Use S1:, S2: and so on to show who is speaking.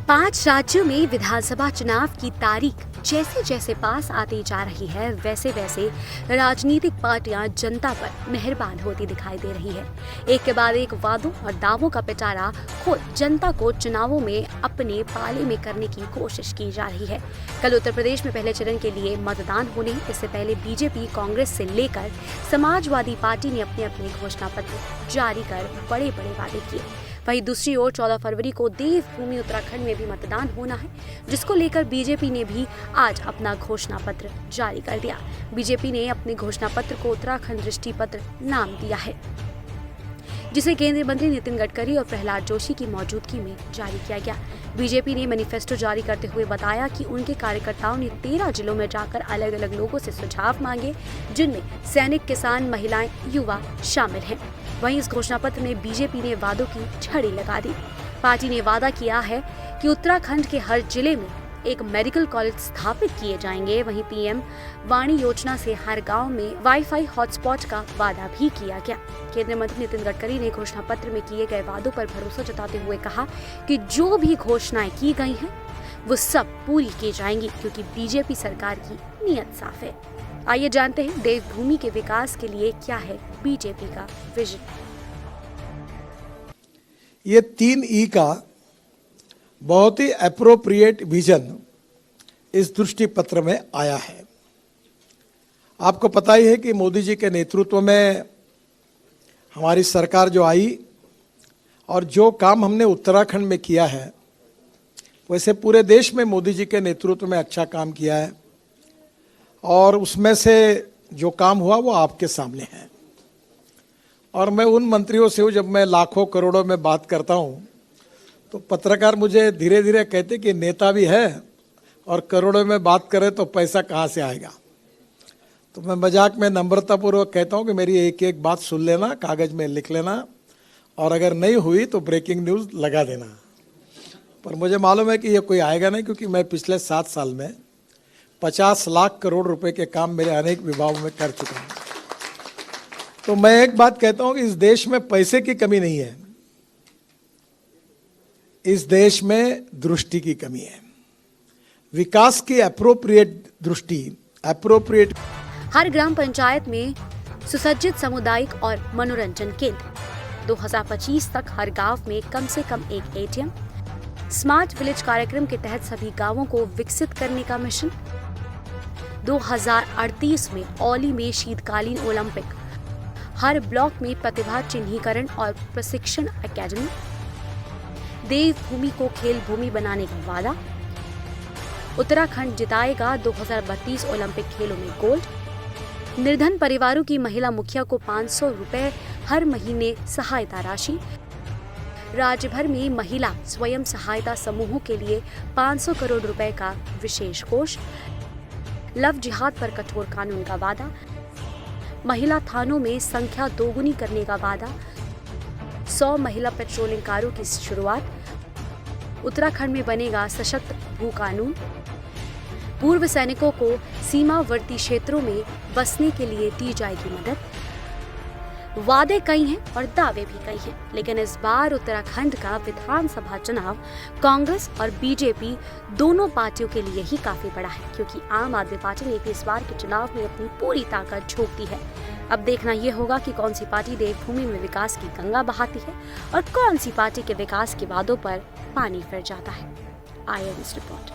S1: 5 राज्यों में विधानसभा चुनाव की तारीख जैसे जैसे पास आती जा रही है, वैसे वैसे राजनीतिक पार्टियां जनता पर मेहरबान होती दिखाई दे रही है। एक के बाद एक वादों और दावों का पिटारा खुद जनता को चुनावों में अपने पाले में करने की कोशिश की जा रही है। कल उत्तर प्रदेश में पहले चरण के लिए मतदान होने इससे पहले बीजेपी, कांग्रेस से लेकर समाजवादी पार्टी ने अपने अपने घोषणा पत्र जारी कर बड़े बड़े वादे किए। वहीं दूसरी ओर 14 फरवरी को देवभूमि उत्तराखंड में भी मतदान होना है, जिसको लेकर बीजेपी ने भी आज अपना घोषणा पत्र जारी कर दिया। बीजेपी ने अपने घोषणा पत्र को उत्तराखंड दृष्टि पत्र नाम दिया है, जिसे केंद्रीय मंत्री नितिन गडकरी और प्रहलाद जोशी की मौजूदगी में जारी किया गया। बीजेपी ने मैनिफेस्टो जारी करते हुए बताया कि उनके कार्यकर्ताओं ने 13 जिलों में जाकर अलग अलग लोगों से सुझाव मांगे, जिनमें सैनिक, किसान, महिलाएं, युवा शामिल हैं। वहीं इस घोषणा पत्र में बीजेपी ने वादों की झड़ी लगा दी। पार्टी ने वादा किया है कि उत्तराखंड के हर जिले में एक मेडिकल कॉलेज स्थापित किए जाएंगे। वहीं पीएम वाणी योजना से हर गांव में वाईफाई हॉटस्पॉट का वादा भी किया गया। केंद्रीय मंत्री नितिन गडकरी ने घोषणा पत्र में किए गए वादों पर भरोसा जताते हुए कहा कि जो भी घोषणाएं की गई हैं वो सब पूरी की जाएंगी, क्योंकि बीजेपी सरकार की नीयत साफ है। आइए जानते हैं देवभूमि के विकास के लिए क्या है बीजेपी का विजन।
S2: ये 3 ई का बहुत ही एप्रोप्रिएट विजन इस दृष्टि पत्र में आया है। आपको पता ही है कि मोदी जी के नेतृत्व में हमारी सरकार जो आई और जो काम हमने उत्तराखंड में किया है, वैसे पूरे देश में मोदी जी के नेतृत्व में अच्छा काम किया है। और उसमें से जो काम हुआ वो आपके सामने है। और मैं उन मंत्रियों से हूँ, जब मैं लाखों करोड़ों में बात करता हूँ तो पत्रकार मुझे धीरे धीरे कहते कि नेता भी है और करोड़ों में बात करे तो पैसा कहाँ से आएगा। तो मैं मजाक में नम्रतापूर्वक कहता हूँ कि मेरी एक एक बात सुन लेना, कागज में लिख लेना, और अगर नहीं हुई तो ब्रेकिंग न्यूज़ लगा देना। पर मुझे मालूम है कि ये कोई आएगा नहीं, क्योंकि मैं पिछले 7 साल में 50 लाख करोड़ रुपए के काम मेरे अनेक विभागों में कर चुका हूँ। तो मैं एक बात कहता हूँ कि इस देश में पैसे की कमी नहीं है, इस देश में दृष्टि की कमी है। विकास की एप्रोप्रिएट दृष्टि, एप्रोप्रिएट।
S1: हर ग्राम पंचायत में सुसज्जित सामुदायिक और मनोरंजन केंद्र। 2025 तक हर गांव में कम से कम एक एटीएम। स्मार्ट विलेज कार्यक्रम के तहत सभी गांवों को विकसित करने का मिशन। 2038 में औली में शीतकालीन ओलंपिक। हर ब्लॉक में प्रतिभा चिन्हीकरण और प्रशिक्षण एकेडमी। देवभूमि को खेल भूमि बनाने का वादा। उत्तराखंड जिताएगा 2032 ओलंपिक खेलों में गोल्ड। निर्धन परिवारों की महिला मुखिया को 500 रुपए हर महीने सहायता राशि। राज्य भर में महिला स्वयं सहायता समूहों के लिए 500 करोड़ रुपए का विशेष कोष। लव जिहाद पर कठोर कानून का वादा। महिला थानों में संख्या दोगुनी करने का वादा। 100 महिला पेट्रोलिंग कारों की शुरुआत। उत्तराखंड में बनेगा सशक्त भू कानून। पूर्व सैनिकों को सीमावर्ती क्षेत्रों में बसने के लिए दी जाएगी मदद। वादे कई हैं और दावे भी कई हैं, लेकिन इस बार उत्तराखंड का विधानसभा चुनाव कांग्रेस और बीजेपी दोनों पार्टियों के लिए ही काफी बड़ा है, क्योंकि आम आदमी पार्टी ने भी इस बार के चुनाव में अपनी पूरी ताकत झोंक दी है। अब देखना ये होगा कि कौन सी पार्टी देवभूमि में विकास की गंगा बहाती है और कौन सी पार्टी के विकास के वादों पर पानी फिर जाता है। IANS report.